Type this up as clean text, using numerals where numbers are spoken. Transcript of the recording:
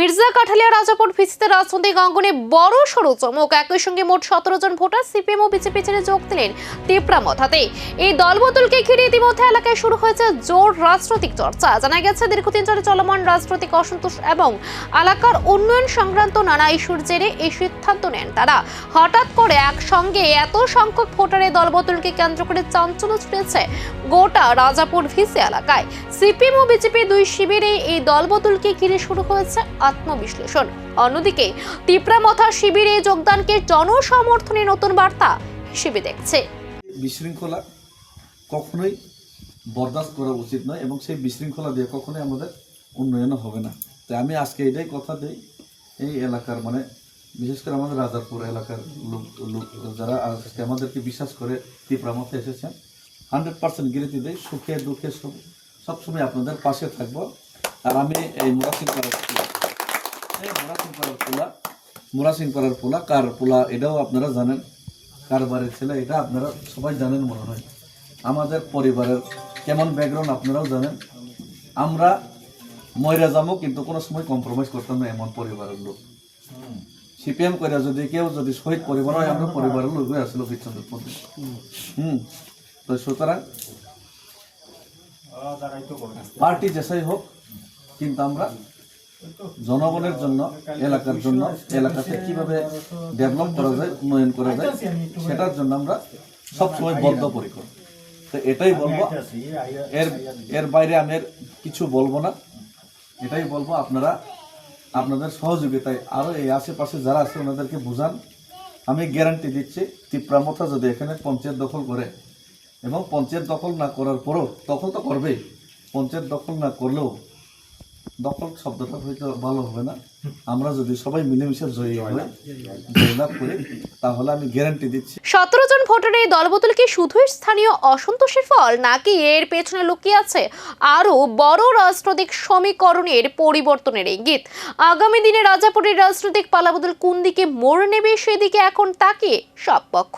মির্জা কাঠালিয়া রাজাপুর ভিসিতে রাজনৈতিক অঙ্গনে বড় সড়ো চমক। একই সঙ্গে মোট 17 জন ভোটার সিপিএম ও বিজেপি ছেড়ে যোগ দিলেন তিপ্রামথাতে। এই দলবদলকে ঘিরে ইতিমধ্যে এলাকায় শুরু হয়েছে জোর রাজনৈতিক চর্চা। জানা গেছে দীর্ঘদিন ধরে চলমান রাজনৈতিক অসন্তোষ এবং এলাকার উন্নয়ন সংক্রান্ত নানা ইস্যুর জেরে এই সিদ্ধান্ত নেন তারা। হঠাৎ করে একসঙ্গে এত সংখ্যক ভোটারের দলবদলকে কেন্দ্র করে চাঞ্চল্য ছড়িয়েছে গোটা রাজাপুর ভিসি এলাকায়। সিপিএম ও বিজেপি দুই শিবিরে এই দলবদলকে ঘিরে শুরু হয়েছে আত্মবিশ্লেষণ। অন্যদিকে তিপ্রামথা শিবিরে যোগদানকে জনসমর্থনের নতুন বার্তা হিসেবে দেখছে। বিশৃঙ্খলা কখনোই বরদাস্ত করা উচিত নয় এবং সেই বিশৃঙ্খলা দিয়ে কখনোই আমাদের উন্নয়ন হবে না। তাই আমি আজকে এটাই কথা দিই, এই এলাকার বিশেষ করে আমাদের রাজাপুর এলাকার লোক যারা আজকে আমাদেরকে বিশ্বাস করে তিপ্রামথে এসেছেন, 100% গ্যারান্টি দেই, সুখে দুঃখে সবসময় আপনাদের পাশে থাকবো। আর আমি এই মোরাসিংপাড়ার পোলা কার পোলা এটাও আপনারা জানেন, কার বাড়ির ছেলে এটা আপনারা সবাই জানেন মনে হয়। আমাদের পরিবারের কেমন ব্যাকগ্রাউন্ড আপনারাও জানেন। আমরা ময়রা যাবো কিন্তু কোনো সময় কম্প্রোমাইজ করতাম না, এমন পরিবারের লোক। সিপিএম করে যদি কেউ যদি শহীদ পরিবার হয়, আমরা পরিবারের লোক হয়ে আসলো বিচ্ছন্দের পদ্ধতি। তো সুতরাং পার্টি যেসাই হোক, কিন্তু আমরা জনগণের জন্য, এলাকার জন্য, এলাকাতে কিভাবে ডেভেলপ করা যায়, উন্নয়ন করা যায়, সেটার জন্য আমরা সবসময় বদ্ধপরিকর। তো এটাই বলবো, এর বাইরে আমি কিছু বলবো না। এটাই বলবো, আপনারা আপনাদের সহযোগিতায় আরো এই আশেপাশে যারা আছে ওনাদেরকে বুঝান। আমি গ্যারান্টি দিচ্ছি, তিপ্রামথা যদি এখানে পঞ্চায়েত দখল করে, এবং পঞ্চায়েত দখল না করার পরও, দখল তো করবেই, পঞ্চায়েত দখল না করলেও, দখল শব্দটা হয়তো ভালো হবে না, আমরা যদি সবাই মিলেমিশে জয়লাভ করি, তাহলে আমি গ্যারান্টি দিচ্ছি 17 জন ভোটারের এই দলবদল কি শুধুই স্থানীয় অসন্তোষের ফল, নাকি এর পেছনে লুকিয়ে আছে আরো বড় রাজনৈতিক সমীকরণের পরিবর্তনের ইঙ্গিত? আগামী দিনে রাজাপুরের রাজনৈতিক পালাবদল কোন দিকে মোড় নেবে, সেদিকে এখন তাকিয়ে সব পক্ষ।